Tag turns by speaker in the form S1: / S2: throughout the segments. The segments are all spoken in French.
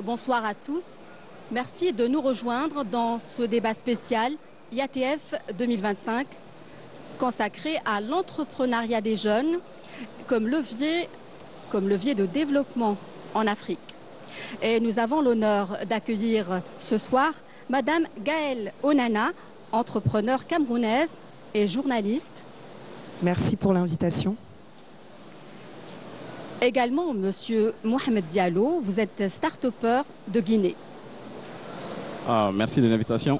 S1: Bonsoir à tous. Merci de nous rejoindre dans ce débat spécial IATF 2025 consacré à l'entrepreneuriat des jeunes comme levier de développement en Afrique. Et nous avons l'honneur d'accueillir ce soir Madame Gaëlle Onana, entrepreneure camerounaise et journaliste.
S2: Merci pour l'invitation.
S1: Également, Monsieur Mohamed Diallo, vous êtes start-upper de Guinée.
S3: Merci de l'invitation.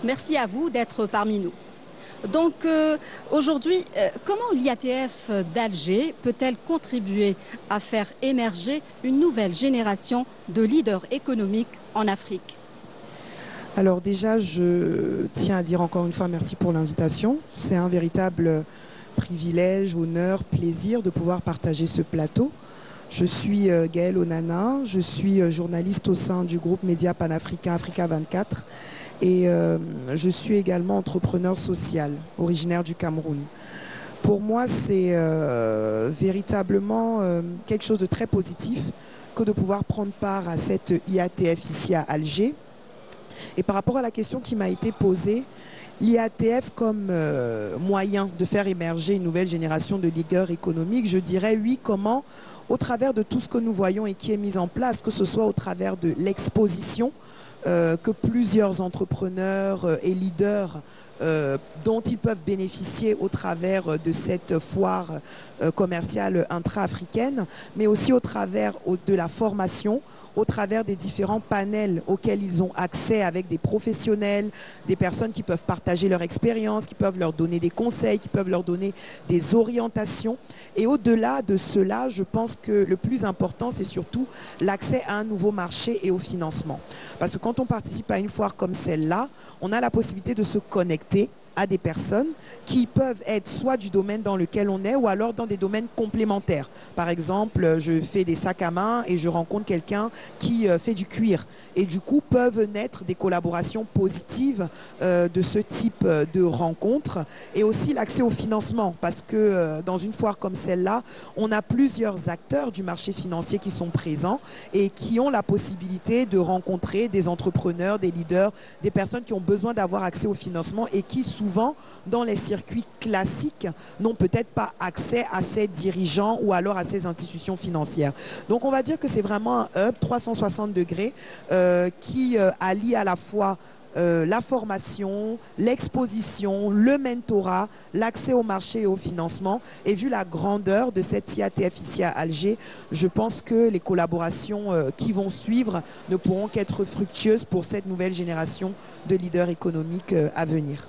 S1: Merci à vous d'être parmi nous. Donc aujourd'hui, comment l'IATF d'Alger peut-elle contribuer à faire émerger une nouvelle génération de leaders économiques en Afrique?
S2: Alors déjà, je tiens à dire encore une fois merci pour l'invitation. C'est un véritable privilège, honneur, plaisir de pouvoir partager ce plateau. Je suis Gaëlle Onana, je suis journaliste au sein du groupe média panafricain Africa 24 et je suis également entrepreneur social, originaire du Cameroun. Pour moi, c'est véritablement quelque chose de très positif que de pouvoir prendre part à cette IATF ici à Alger. Et par rapport à la question qui m'a été posée, l'IATF comme moyen de faire émerger une nouvelle génération de leaders économiques, je dirais oui, comment, au travers de tout ce que nous voyons et qui est mis en place, que ce soit au travers de l'exposition que plusieurs entrepreneurs et leaders dont ils peuvent bénéficier au travers de cette foire commerciale intra-africaine, mais aussi au travers de la formation, au travers des différents panels auxquels ils ont accès avec des professionnels, des personnes qui peuvent partager leur expérience, qui peuvent leur donner des conseils, qui peuvent leur donner des orientations. Et au-delà de cela, je pense que le plus important, c'est surtout l'accès à un nouveau marché et au financement. Parce que quand on participe à une foire comme celle-là, on a la possibilité de se connecter à des personnes qui peuvent être soit du domaine dans lequel on est ou alors dans des domaines complémentaires. Par exemple, je fais des sacs à main et je rencontre quelqu'un qui fait du cuir. Et du coup, peuvent naître des collaborations positives de ce type de rencontres. Et aussi l'accès au financement, parce que dans une foire comme celle-là, on a plusieurs acteurs du marché financier qui sont présents et qui ont la possibilité de rencontrer des entrepreneurs, des leaders, des personnes qui ont besoin d'avoir accès au financement et qui souvent, dans les circuits classiques, n'ont peut-être pas accès à ces dirigeants ou alors à ces institutions financières. Donc, on va dire que c'est vraiment un hub 360 degrés qui allie à la fois la formation, l'exposition, le mentorat, l'accès au marché et au financement. Et vu la grandeur de cette IATF ici à Alger, je pense que les collaborations qui vont suivre ne pourront qu'être fructueuses pour cette nouvelle génération de leaders économiques à venir.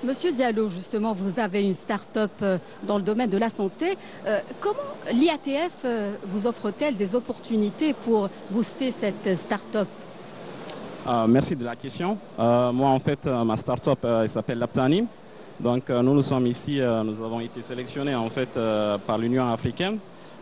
S1: Monsieur Diallo, justement, vous avez une start-up dans le domaine de la santé. Comment l'IATF vous offre-t-elle des opportunités pour booster cette start-up?
S3: Merci de la question. Moi, en fait, ma start-up s'appelle Laptani. Donc, nous sommes ici, nous avons été sélectionnés en fait par l'Union africaine.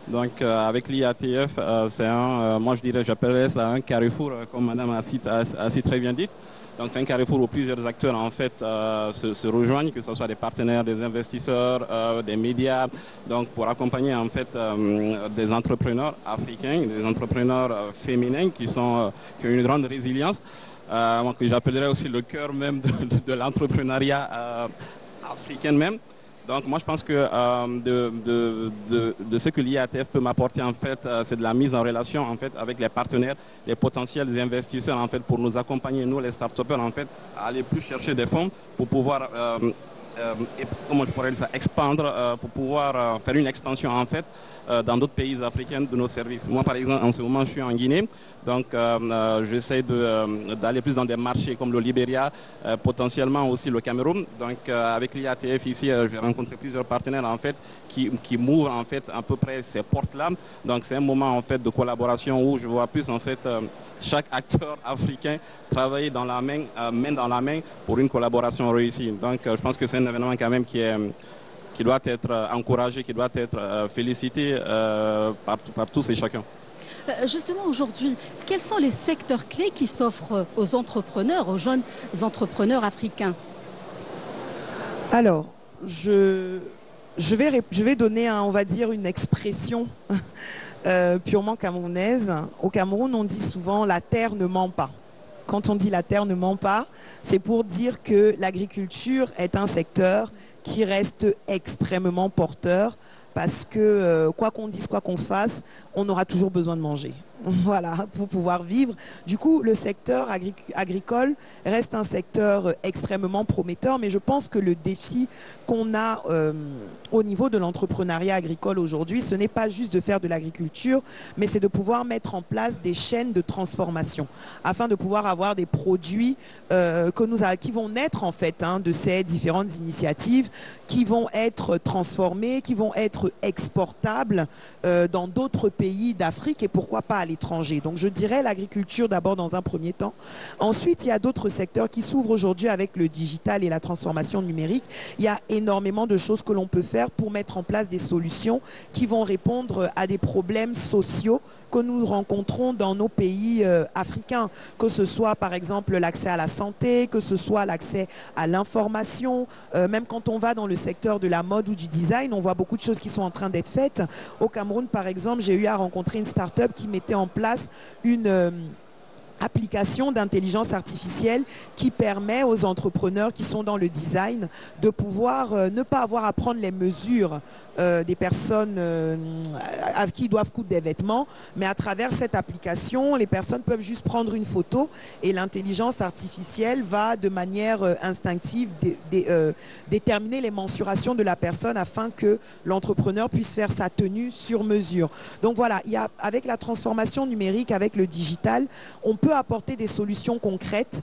S3: Donc, avec l'IATF, c'est moi je dirais, j'appellerais ça un carrefour, comme Madame a si très bien dit. Donc, c'est un carrefour où plusieurs acteurs en fait se rejoignent, que ce soit des partenaires, des investisseurs, des médias, donc pour accompagner en fait des entrepreneurs africains, des entrepreneurs féminins qui ont une grande résilience, que j'appellerais aussi le cœur même de l'entrepreneuriat africain même. Donc moi je pense que de ce que l'IATF peut m'apporter en fait, c'est de la mise en relation en fait avec les partenaires, les potentiels investisseurs en fait pour nous accompagner, nous les start-upers en fait, à aller plus chercher des fonds pour pouvoir comment je pourrais dire ça, expandre, pour pouvoir faire une expansion en fait dans d'autres pays africains de nos services. Moi par exemple en ce moment je suis en Guinée, donc j'essaie d'aller plus dans des marchés comme le Libéria, potentiellement aussi le Cameroun. Donc avec l'IATF ici, j'ai rencontré plusieurs partenaires en fait qui m'ouvrent en fait à peu près ces portes-là. Donc c'est un moment en fait de collaboration où je vois plus en fait chaque acteur africain travailler dans la main, main dans la main pour une collaboration réussie. Donc je pense que c'est un événement quand même qui doit être encouragé, qui doit être félicité par tous et chacun.
S1: Justement, aujourd'hui, quels sont les secteurs clés qui s'offrent aux entrepreneurs, aux jeunes entrepreneurs africains?
S2: Alors, je je vais donner, on va dire, une expression purement camerounaise. Au Cameroun, on dit souvent la terre ne ment pas. Quand on dit la terre ne ment pas, c'est pour dire que l'agriculture est un secteur qui reste extrêmement porteur parce que quoi qu'on dise, quoi qu'on fasse, on aura toujours besoin de manger. Voilà, pour pouvoir vivre. Du coup, le secteur agricole reste un secteur extrêmement prometteur, mais je pense que le défi qu'on a au niveau de l'entrepreneuriat agricole aujourd'hui, ce n'est pas juste de faire de l'agriculture, mais c'est de pouvoir mettre en place des chaînes de transformation afin de pouvoir avoir des produits qui vont naître en fait de ces différentes initiatives, qui vont être transformés, qui vont être exportables dans d'autres pays d'Afrique et pourquoi pas à l'étranger. Donc je dirais l'agriculture d'abord dans un premier temps. Ensuite, il y a d'autres secteurs qui s'ouvrent aujourd'hui avec le digital et la transformation numérique. Il y a énormément de choses que l'on peut faire pour mettre en place des solutions qui vont répondre à des problèmes sociaux que nous rencontrons dans nos pays africains, que ce soit par exemple l'accès à la santé, que ce soit l'accès à l'information, même quand on va dans le secteur de la mode ou du design, on voit beaucoup de choses qui sont en train d'être faites. Au Cameroun, par exemple, j'ai eu à rencontrer une start-up qui mettait en place une application d'intelligence artificielle qui permet aux entrepreneurs qui sont dans le design de pouvoir ne pas avoir à prendre les mesures des personnes à qui ils doivent coudre des vêtements, mais à travers cette application, les personnes peuvent juste prendre une photo et l'intelligence artificielle va de manière instinctive déterminer les mensurations de la personne afin que l'entrepreneur puisse faire sa tenue sur mesure. Donc voilà, avec la transformation numérique, avec le digital, on peut apporter des solutions concrètes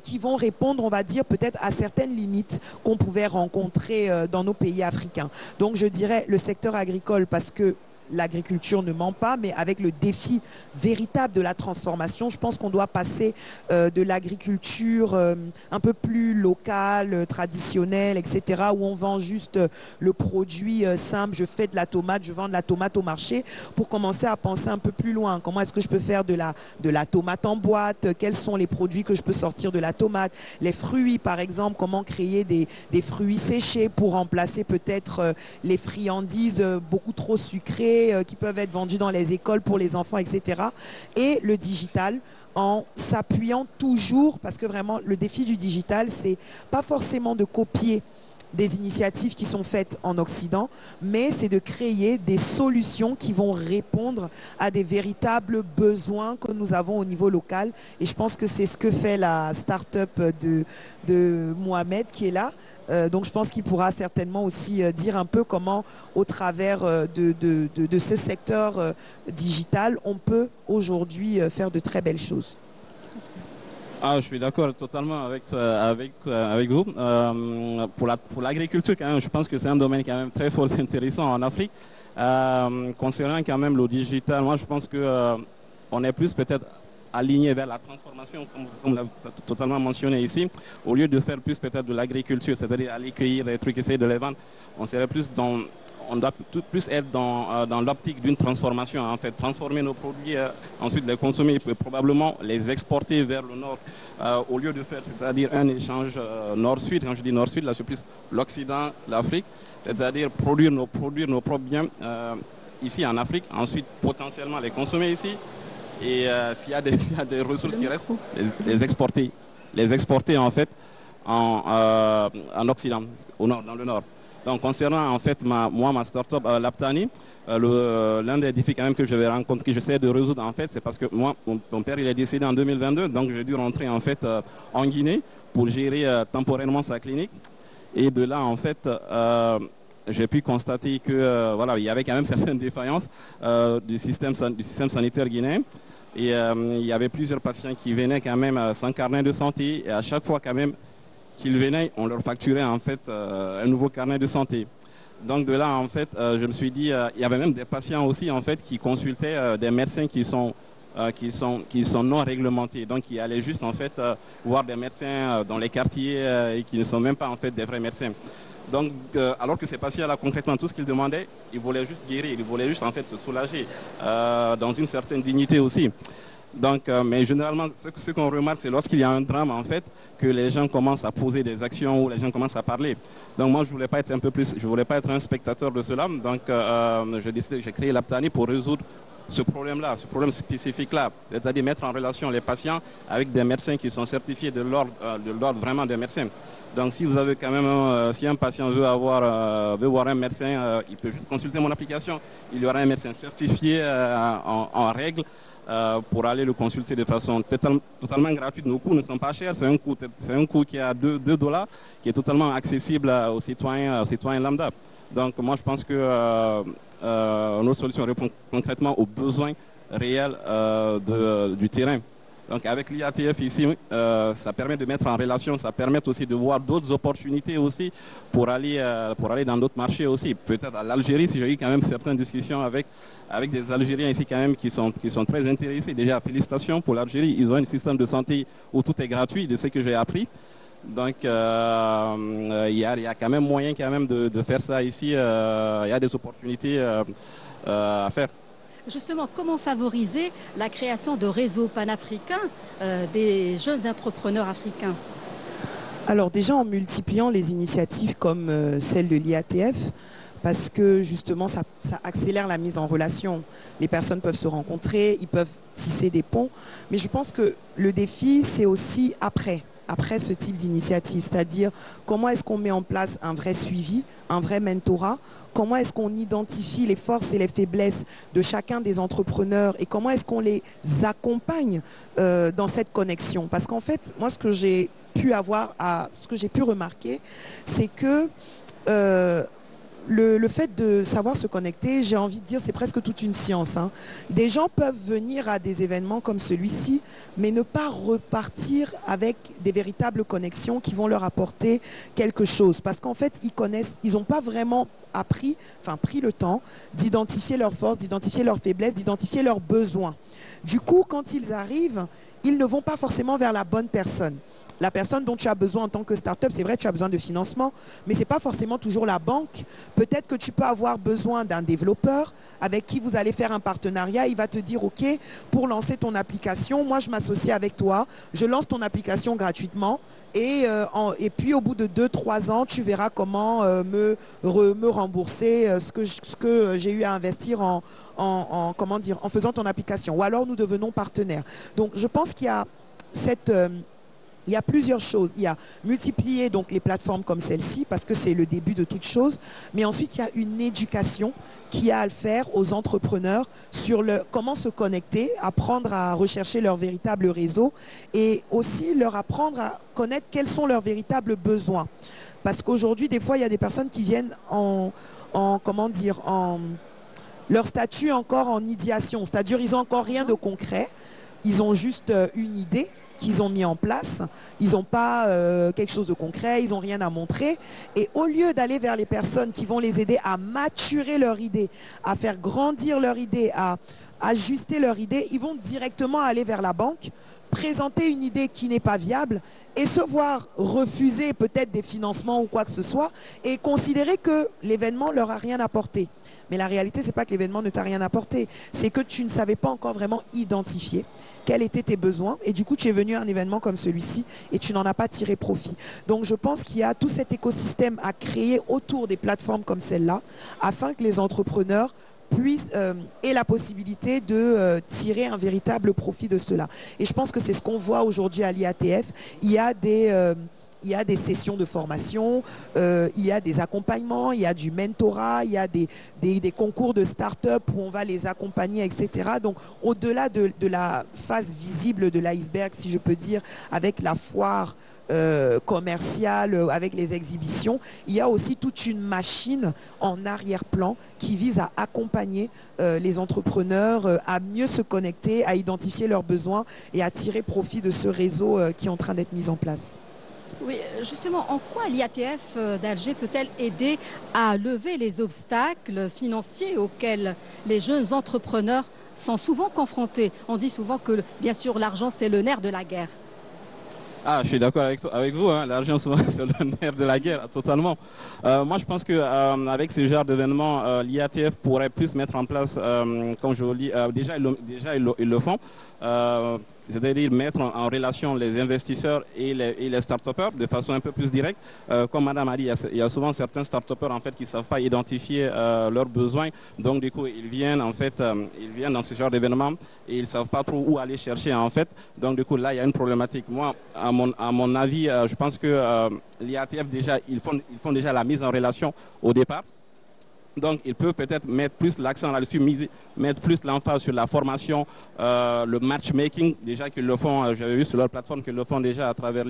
S2: qui vont répondre, on va dire, peut-être à certaines limites qu'on pouvait rencontrer dans nos pays africains. Donc je dirais le secteur agricole parce que l'agriculture ne ment pas, mais avec le défi véritable de la transformation, je pense qu'on doit passer de l'agriculture un peu plus locale, traditionnelle, etc., où on vend juste le produit simple, je fais de la tomate, je vends de la tomate au marché, pour commencer à penser un peu plus loin. Comment est-ce que je peux faire de la tomate en boîte? Quels sont les produits que je peux sortir de la tomate? Les fruits, par exemple, comment créer des fruits séchés pour remplacer peut-être les friandises beaucoup trop sucrées qui peuvent être vendus dans les écoles pour les enfants, etc. Et le digital, en s'appuyant toujours, parce que vraiment le défi du digital, c'est pas forcément de copier des initiatives qui sont faites en Occident, mais c'est de créer des solutions qui vont répondre à des véritables besoins que nous avons au niveau local. Et je pense que c'est ce que fait la start-up de Mohamed qui est là. Donc je pense qu'il pourra certainement aussi dire un peu comment, au travers de ce secteur digital, on peut aujourd'hui faire de très belles choses.
S3: Ah, je suis d'accord totalement avec vous. Pour l'agriculture, quand même, je pense que c'est un domaine quand même très fort, c'est intéressant en Afrique. Concernant quand même le digital, moi je pense que on est plus peut-être aligné vers la transformation, comme l'a totalement mentionné ici, au lieu de faire plus peut-être de l'agriculture, c'est-à-dire aller cueillir des trucs, essayer de les vendre. On doit plus être dans l'optique d'une transformation, en fait, transformer nos produits, ensuite les consommer, et probablement les exporter vers le nord, au lieu de faire, c'est-à-dire un échange nord-sud. Quand je dis nord-sud, là c'est plus l'Occident, l'Afrique, c'est-à-dire produire nos propres biens ici en Afrique, ensuite potentiellement les consommer ici, et s'il y a des ressources qui restent, les exporter en fait en Occident, au nord, dans le nord. Donc concernant en fait ma start-up Laptani, l'un des défis quand même que je vais rencontrer, que j'essaie de résoudre en fait, c'est parce que moi, mon père il est décédé en 2022, donc j'ai dû rentrer en fait en Guinée pour gérer temporairement sa clinique. Et de là en fait, j'ai pu constater que voilà, il y avait quand même certaines défaillances du système sanitaire guinéen. Et il y avait plusieurs patients qui venaient quand même sans carnet de santé, et à chaque fois quand même qu'ils venaient, on leur facturait en fait un nouveau carnet de santé. Donc de là en fait, je me suis dit, il y avait même des patients aussi en fait qui consultaient des médecins qui sont non réglementés, donc qui allaient juste en fait voir des médecins dans les quartiers et qui ne sont même pas en fait des vrais médecins. Donc, alors que ces patients-là, concrètement, tout ce qu'ils demandaient, ils voulaient juste guérir, ils voulaient juste en fait se soulager dans une certaine dignité aussi. Donc, mais généralement, ce qu'on remarque, c'est lorsqu'il y a un drame, en fait, que les gens commencent à poser des actions ou les gens commencent à parler. Donc, moi, je voulais pas être je voulais pas être un spectateur de cela. Donc, j'ai créé l'Aptani pour résoudre ce problème-là, ce problème spécifique-là, c'est-à-dire mettre en relation les patients avec des médecins qui sont certifiés de l'ordre vraiment des médecins. Donc, si vous avez quand même, si un patient veut voir un médecin, il peut juste consulter mon application. Il y aura un médecin certifié en règle pour aller le consulter de façon totalement gratuite. Nos coûts ne sont pas chers, c'est un coût qui est à 2 $, qui est totalement accessible aux citoyens lambda. Donc, moi, je pense que nos solutions répondent concrètement aux besoins réels du terrain. Donc avec l'IATF ici, ça permet de mettre en relation, ça permet aussi de voir d'autres opportunités aussi pour aller dans d'autres marchés aussi. Peut-être à l'Algérie, si j'ai eu quand même certaines discussions avec des Algériens ici quand même qui sont très intéressés. Déjà, félicitations pour l'Algérie, ils ont un système de santé où tout est gratuit, de ce que j'ai appris. Donc il y a quand même moyen de faire ça ici, il y a des opportunités à faire.
S1: Justement, comment favoriser la création de réseaux panafricains des jeunes entrepreneurs africains?
S2: Alors déjà en multipliant les initiatives comme celle de l'IATF, parce que justement ça accélère la mise en relation. Les personnes peuvent se rencontrer, ils peuvent tisser des ponts, mais je pense que le défi c'est aussi après ce type d'initiative, c'est-à-dire comment est-ce qu'on met en place un vrai suivi, un vrai mentorat, comment est-ce qu'on identifie les forces et les faiblesses de chacun des entrepreneurs et comment est-ce qu'on les accompagne dans cette connexion. Parce qu'en fait, moi ce que j'ai pu remarquer, c'est que le fait de savoir se connecter, j'ai envie de dire, c'est presque toute une science. Hein. Des gens peuvent venir à des événements comme celui-ci, mais ne pas repartir avec des véritables connexions qui vont leur apporter quelque chose. Parce qu'en fait, ils n'ont pas vraiment pris le temps d'identifier leurs forces, d'identifier leurs faiblesses, d'identifier leurs besoins. Du coup, quand ils arrivent, ils ne vont pas forcément vers la bonne personne. La personne dont tu as besoin en tant que start-up, c'est vrai, tu as besoin de financement, mais ce n'est pas forcément toujours la banque. Peut-être que tu peux avoir besoin d'un développeur avec qui vous allez faire un partenariat. Il va te dire, OK, pour lancer ton application, moi je m'associe avec toi, je lance ton application gratuitement et puis au bout de 2-3 ans, tu verras comment me rembourser ce que j'ai eu à investir en faisant ton application. Ou alors nous devenons partenaires. Donc je pense qu'il y a il y a plusieurs choses. Il y a multiplier donc les plateformes comme celle-ci parce que c'est le début de toute chose. Mais ensuite, il y a une éducation qui a à le faire aux entrepreneurs sur comment se connecter, apprendre à rechercher leur véritable réseau et aussi leur apprendre à connaître quels sont leurs véritables besoins. Parce qu'aujourd'hui, des fois, il y a des personnes qui viennent leur statut encore en idéation. C'est-à-dire, ils n'ont encore rien de concret. Ils ont juste une idée qu'ils ont mis en place. Ils n'ont pas quelque chose de concret, ils n'ont rien à montrer. Et au lieu d'aller vers les personnes qui vont les aider à maturer leur idée, à faire grandir leur idée, à ajuster leur idée, ils vont directement aller vers la banque, présenter une idée qui n'est pas viable et se voir refuser peut-être des financements ou quoi que ce soit et considérer que l'événement leur a rien apporté. Mais la réalité, ce n'est pas que l'événement ne t'a rien apporté. C'est que tu ne savais pas encore vraiment identifier quels étaient tes besoins. Et du coup, tu es venu à un événement comme celui-ci et tu n'en as pas tiré profit. Donc, je pense qu'il y a tout cet écosystème à créer autour des plateformes comme celle-là afin que les entrepreneurs aient la possibilité de tirer un véritable profit de cela. Et je pense que c'est ce qu'on voit aujourd'hui à l'IATF. Il y a des sessions de formation, il y a des accompagnements, il y a du mentorat, il y a des concours de start-up où on va les accompagner, etc. Donc, au-delà de la face visible de l'iceberg, si je peux dire, avec la foire commerciale, avec les exhibitions, il y a aussi toute une machine en arrière-plan qui vise à accompagner les entrepreneurs à mieux se connecter, à identifier leurs besoins et à tirer profit de ce réseau qui est en train d'être mis en place.
S1: Oui, justement, en quoi l'IATF d'Alger peut-elle aider à lever les obstacles financiers auxquels les jeunes entrepreneurs sont souvent confrontés? On dit souvent que, bien sûr, l'argent, c'est le nerf de la guerre.
S3: Ah, je suis d'accord avec vous, hein. L'argent, souvent, c'est le nerf de la guerre, totalement. Moi, je pense qu'avec ce genre d'événement, l'IATF pourrait plus mettre en place, comme je vous le dis, ils le font, c'est-à-dire mettre en relation les investisseurs et les start-upers de façon un peu plus directe. Comme Madame a dit, il y a souvent certains start-upers en fait, qui ne savent pas identifier leurs besoins. Donc, du coup, ils viennent dans ce genre d'événement et ils ne savent pas trop où aller chercher, en fait. Donc, du coup, là, il y a une problématique. Moi, à mon avis, je pense que l'IATF, déjà, ils font déjà la mise en relation au départ. Donc, ils peuvent peut-être mettre plus l'accent là-dessus, mettre plus l'emphase sur la formation, le matchmaking, déjà qu'ils le font, j'avais vu sur leur plateforme qu'ils le font déjà à travers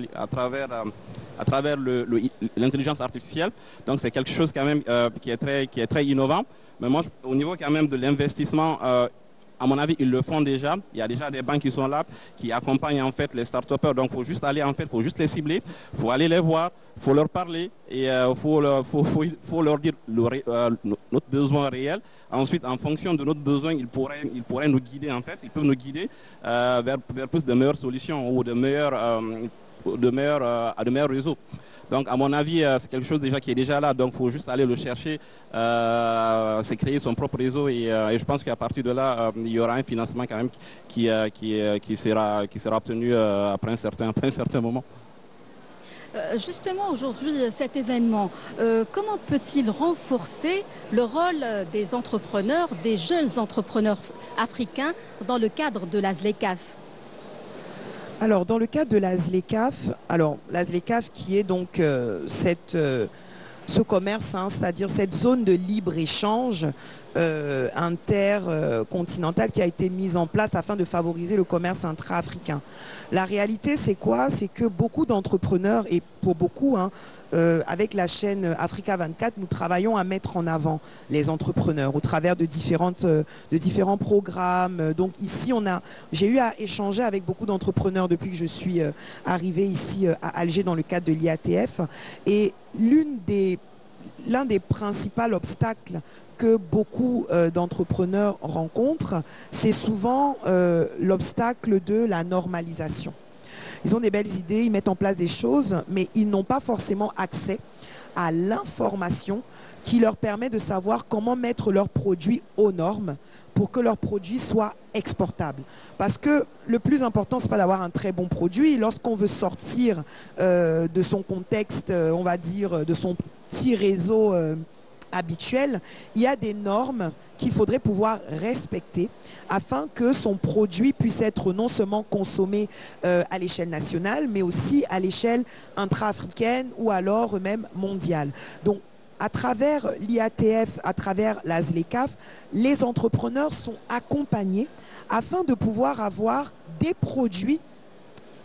S3: l'intelligence artificielle. Donc, c'est quelque chose quand même qui est très innovant. Mais moi, au niveau quand même de l'investissement, à mon avis, ils le font déjà. Il y a déjà des banques qui sont là, qui accompagnent en fait les start-upers. Donc, il faut juste aller en fait, faut juste les cibler, il faut aller les voir, il faut leur parler et faut leur dire notre besoin réel. Ensuite, en fonction de notre besoin, ils pourraient nous guider en fait. Ils peuvent nous guider vers plus de meilleures solutions ou de meilleurs réseaux. Donc, à mon avis, c'est quelque chose déjà qui est déjà là. Donc, il faut juste aller le chercher, c'est créer son propre réseau. Et je pense qu'à partir de là, il y aura un financement quand même qui sera obtenu après un certain moment.
S1: Justement, aujourd'hui, cet événement, comment peut-il renforcer le rôle des entrepreneurs, des jeunes entrepreneurs africains dans le cadre de la ZLECAf?
S2: Alors, dans le cadre de la ZLECAf, qui est donc ce commerce, hein, c'est-à-dire cette zone de libre-échange intercontinentale qui a été mise en place afin de favoriser le commerce intra-africain. La réalité, c'est quoi? C'est que beaucoup d'entrepreneurs, et pour beaucoup, hein, avec la chaîne Africa 24, nous travaillons à mettre en avant les entrepreneurs au travers de différents programmes. Donc ici, j'ai eu à échanger avec beaucoup d'entrepreneurs depuis que je suis arrivée ici à Alger dans le cadre de l'IATF. Et l'un des principaux obstacles que beaucoup d'entrepreneurs rencontrent, c'est souvent l'obstacle de la normalisation. Ils ont des belles idées, ils mettent en place des choses, mais ils n'ont pas forcément accès à l'information qui leur permet de savoir comment mettre leurs produits aux normes pour que leurs produits soient exportables. Parce que le plus important, ce n'est pas d'avoir un très bon produit. Lorsqu'on veut sortir de son contexte, on va dire, de son petit réseau habituel, il y a des normes qu'il faudrait pouvoir respecter afin que son produit puisse être non seulement consommé à l'échelle nationale, mais aussi à l'échelle intra-africaine ou alors même mondiale. Donc, à travers l'IATF, à travers la ZLECAf, les entrepreneurs sont accompagnés afin de pouvoir avoir des produits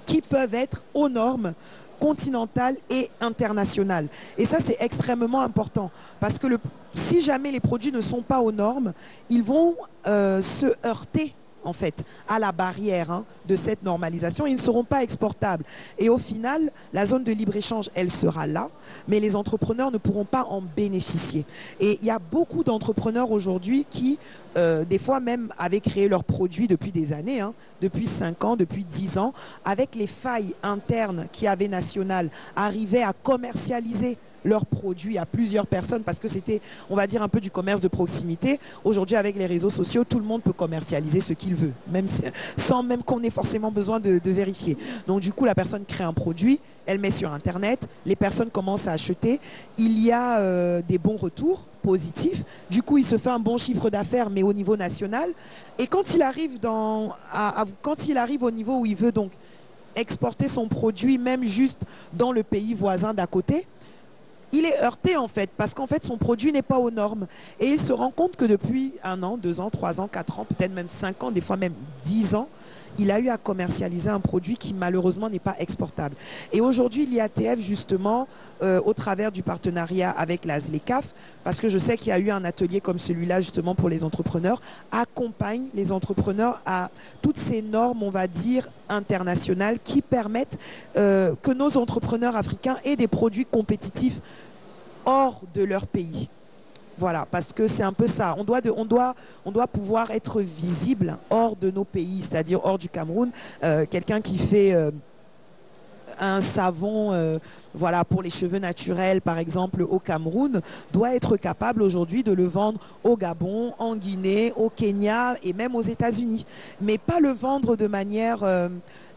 S2: qui peuvent être aux normes continentale et internationale. Et ça, c'est extrêmement important parce que si jamais les produits ne sont pas aux normes, ils vont se heurter en fait à la barrière de cette normalisation. Ils ne seront pas exportables. Et au final, la zone de libre-échange, elle sera là, mais les entrepreneurs ne pourront pas en bénéficier. Et il y a beaucoup d'entrepreneurs aujourd'hui qui, des fois même, avaient créé leurs produits depuis des années, depuis 5 ans, depuis 10 ans, avec les failles internes qu'il y avait nationales, arrivaient à commercialiser leurs produits à plusieurs personnes parce que c'était, on va dire, un peu du commerce de proximité. Aujourd'hui, avec les réseaux sociaux, tout le monde peut commercialiser ce qu'il veut, sans même qu'on ait forcément besoin de vérifier. Donc du coup, la personne crée un produit, elle met sur Internet, les personnes commencent à acheter, il y a des bons retours positifs, du coup, il se fait un bon chiffre d'affaires, mais au niveau national. Et quand il arrive, quand il arrive au niveau où il veut donc exporter son produit, même juste dans le pays voisin d'à côté, il est heurté en fait, parce qu'en fait son produit n'est pas aux normes. Et il se rend compte que depuis 1 an, 2 ans, 3 ans, 4 ans, peut-être même 5 ans, des fois même 10 ans, il a eu à commercialiser un produit qui malheureusement n'est pas exportable. Et aujourd'hui, l'IATF, justement, au travers du partenariat avec la ZLECAf, parce que je sais qu'il y a eu un atelier comme celui-là justement pour les entrepreneurs, accompagne les entrepreneurs à toutes ces normes, on va dire, internationales qui permettent que nos entrepreneurs africains aient des produits compétitifs hors de leur pays. Voilà, parce que c'est un peu ça. On doit pouvoir être visible hors de nos pays, c'est-à-dire hors du Cameroun. Quelqu'un qui fait un savon voilà, pour les cheveux naturels, par exemple, au Cameroun, doit être capable aujourd'hui de le vendre au Gabon, en Guinée, au Kenya et même aux États-Unis. Mais pas le vendre de manière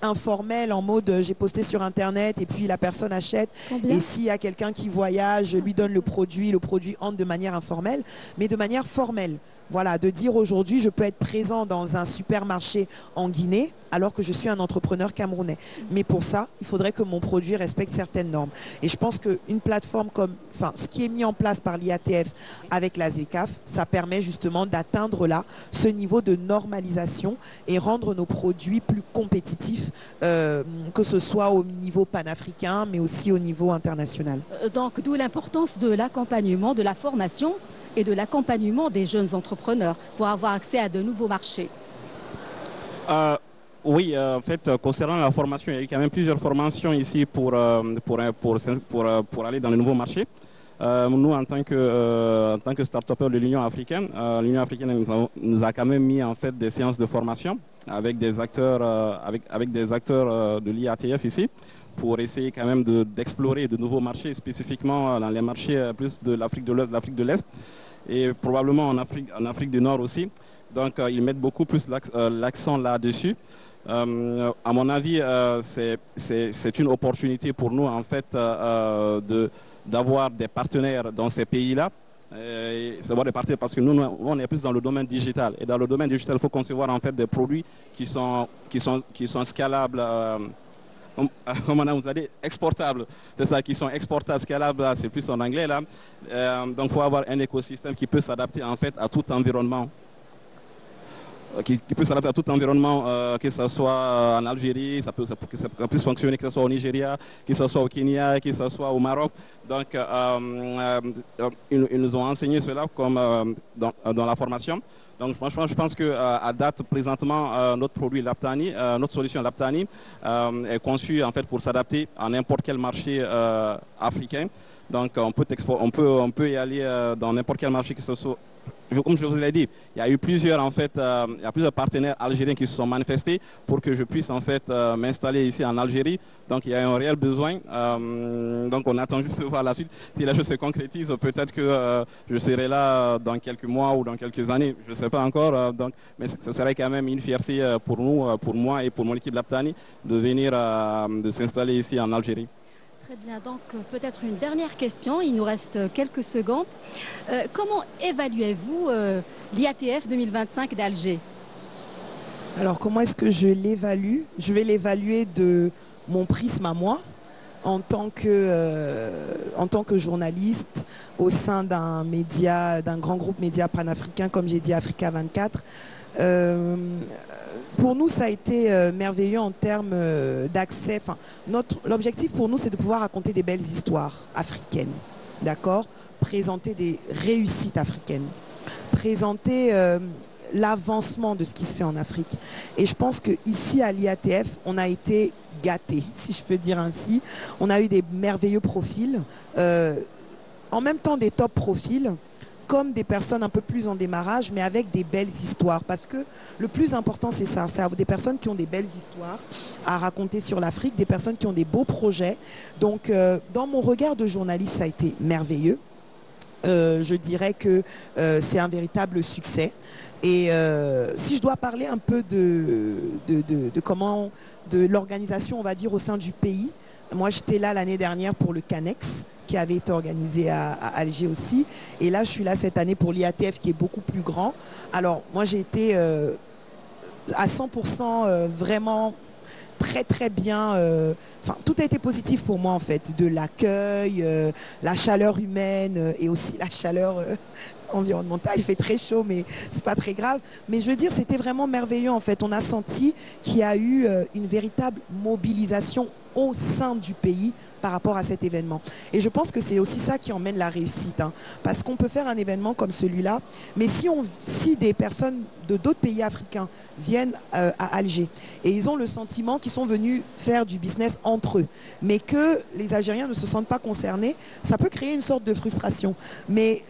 S2: informelle, en mode j'ai posté sur Internet et puis la personne achète.
S1: Combien?
S2: Et s'il y a quelqu'un qui voyage, je lui donne le produit entre de manière informelle, mais de manière formelle. Voilà, de dire aujourd'hui, je peux être présent dans un supermarché en Guinée alors que je suis un entrepreneur camerounais. Mais pour ça, il faudrait que mon produit respecte certaines normes. Et je pense qu'une plateforme comme, enfin, ce qui est mis en place par l'IATF avec la ZECAf, ça permet justement d'atteindre là ce niveau de normalisation et rendre nos produits plus compétitifs, que ce soit au niveau panafricain, mais aussi au niveau international.
S1: Donc, d'où l'importance de l'accompagnement, de la formation et de l'accompagnement des jeunes entrepreneurs pour avoir accès à de nouveaux marchés.
S3: Oui, en fait, concernant la formation, il y a eu quand même plusieurs formations ici pour aller dans les nouveaux marchés. Nous, en tant que start-upers de l'Union africaine nous a quand même mis en fait des séances de formation avec des acteurs, de l'IATF ici, pour essayer quand même d'explorer de nouveaux marchés, spécifiquement dans les marchés plus de l'Afrique de l'Ouest, de l'Afrique de l'Est, et probablement en Afrique du Nord aussi. Donc, ils mettent beaucoup plus l'accent là-dessus. À mon avis, c'est une opportunité pour nous, en fait, d'avoir des partenaires dans ces pays-là. D'avoir des partenaires parce que nous, on est plus dans le domaine digital. Et dans le domaine digital, il faut concevoir en fait des produits qui sont scalables. Comment on vous a dit, exportables. C'est ça, qui sont exportables, scalables, c'est plus en anglais là. Donc il faut avoir un écosystème qui peut s'adapter en fait à tout environnement. Qui peut s'adapter à tout environnement, que ce soit en Algérie, ça puisse fonctionner, que ce soit au Nigeria, que ce soit au Kenya, que ce soit au Maroc. Donc, ils nous ont enseigné cela comme dans la formation. Donc, franchement, je pense qu'à date, présentement, notre produit Laptani, notre solution Laptani est conçue en fait pour s'adapter à n'importe quel marché africain. Donc, on peut y aller dans n'importe quel marché que ce soit. Comme je vous l'ai dit, il y a eu plusieurs partenaires algériens qui se sont manifestés pour que je puisse en fait m'installer ici en Algérie. Donc il y a un réel besoin. Donc on attend juste de voir la suite. Si la chose se concrétise, peut-être que je serai là dans quelques mois ou dans quelques années. Je ne sais pas encore. Mais ce serait quand même une fierté pour nous, pour moi et pour mon équipe Laptani, de venir de s'installer ici en Algérie.
S1: Très bien, donc peut-être une dernière question, il nous reste quelques secondes. Comment évaluez-vous l'IATF 2025 d'Alger?
S2: Alors comment est-ce que je l'évalue? Je vais l'évaluer de mon prisme à moi, en tant que journaliste au sein d'un grand groupe média panafricain, comme j'ai dit, Africa 24. Pour nous, ça a été merveilleux en termes d'accès. L'objectif pour nous, c'est de pouvoir raconter des belles histoires africaines, d'accord? Présenter des réussites africaines, présenter l'avancement de ce qui se fait en Afrique. Et je pense qu'ici, à l'IATF, on a été gâtés, si je peux dire ainsi. On a eu des merveilleux profils, en même temps des top profils, comme des personnes un peu plus en démarrage, mais avec des belles histoires. Parce que le plus important, c'est ça. C'est des personnes qui ont des belles histoires à raconter sur l'Afrique, des personnes qui ont des beaux projets. Donc, dans mon regard de journaliste, ça a été merveilleux. Je dirais que c'est un véritable succès. Et si je dois parler un peu de l'organisation, on va dire, au sein du pays, moi, j'étais là l'année dernière pour le Canex, qui avait été organisé à Alger aussi. Et là, je suis là cette année pour l'IATF, qui est beaucoup plus grand. Alors, moi, j'ai été à 100% vraiment très, très bien. Tout a été positif pour moi, en fait. De l'accueil, la chaleur humaine et aussi la chaleur environnementale. Il fait très chaud, mais c'est pas très grave. Mais je veux dire, c'était vraiment merveilleux, en fait. On a senti qu'il y a eu une véritable mobilisation au sein du pays par rapport à cet événement. Et je pense que c'est aussi ça qui emmène la réussite. Parce qu'on peut faire un événement comme celui-là, mais si des personnes de d'autres pays africains viennent à Alger et ils ont le sentiment qu'ils sont venus faire du business entre eux, mais que les Algériens ne se sentent pas concernés, ça peut créer une sorte de frustration. Mais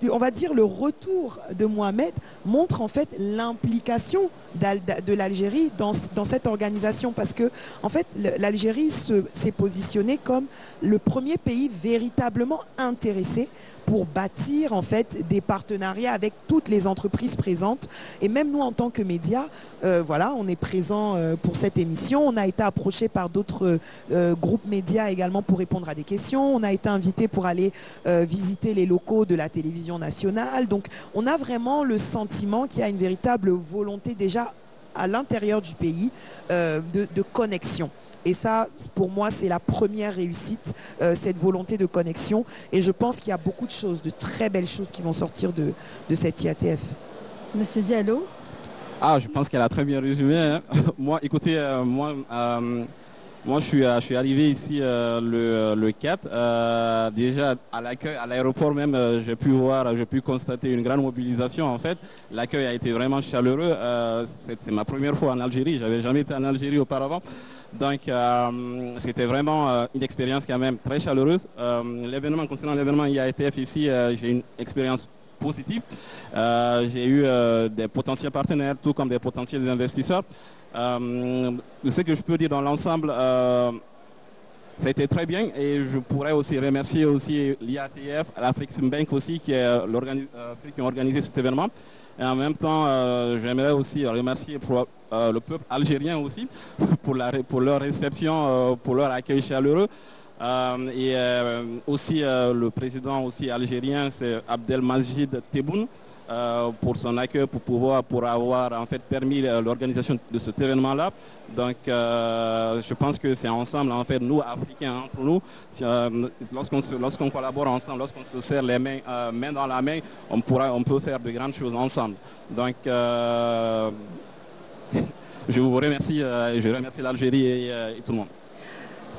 S2: on va dire le retour de Mohamed montre en fait l'implication de l'Algérie dans cette organisation, parce que en fait l'Algérie s'est positionné comme le premier pays véritablement intéressé pour bâtir en fait des partenariats avec toutes les entreprises présentes. Et même nous, en tant que médias, voilà, on est présent pour cette émission. On a été approché par d'autres groupes médias également pour répondre à des questions. On a été invité pour aller visiter les locaux de la télévision nationale. Donc, on a vraiment le sentiment qu'il y a une véritable volonté déjà à l'intérieur du pays de connexion. Et ça, pour moi, c'est la première réussite, cette volonté de connexion. Et je pense qu'il y a beaucoup de choses, de très belles choses qui vont sortir de cette IATF.
S1: Monsieur Diallo?
S3: Ah, je pense qu'elle a très bien résumé. Hein. Moi, écoutez, moi, je suis arrivé ici le 4. Déjà, à l'accueil, à l'aéroport même, j'ai pu constater une grande mobilisation. En fait, l'accueil a été vraiment chaleureux. C'est ma première fois en Algérie. J'avais jamais été en Algérie auparavant. Donc, c'était vraiment une expérience quand même très chaleureuse. Concernant l'événement IATF ici, j'ai une expérience positive. J'ai eu des potentiels partenaires, tout comme des potentiels investisseurs. Ce que je peux dire dans l'ensemble, ça a été très bien et je pourrais aussi remercier aussi l'IATF, l'Afreximbank aussi, qui est ceux qui ont organisé cet événement. Et en même temps, j'aimerais aussi remercier le peuple algérien aussi pour leur réception, pour leur accueil chaleureux. Et aussi le président aussi algérien, c'est Abdelmajid Tebboune, pour son accueil, pour avoir en fait permis l'organisation de cet événement-là. Donc, je pense que c'est ensemble, en fait, nous Africains entre nous, lorsqu'on collabore ensemble, lorsqu'on se serre les mains, main dans la main, on peut faire de grandes choses ensemble. Donc, je vous remercie, je remercie l'Algérie et tout le monde.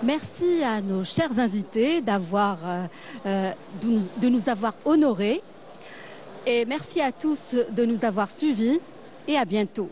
S1: Merci à nos chers invités de nous avoir honorés. Et merci à tous de nous avoir suivis et à bientôt.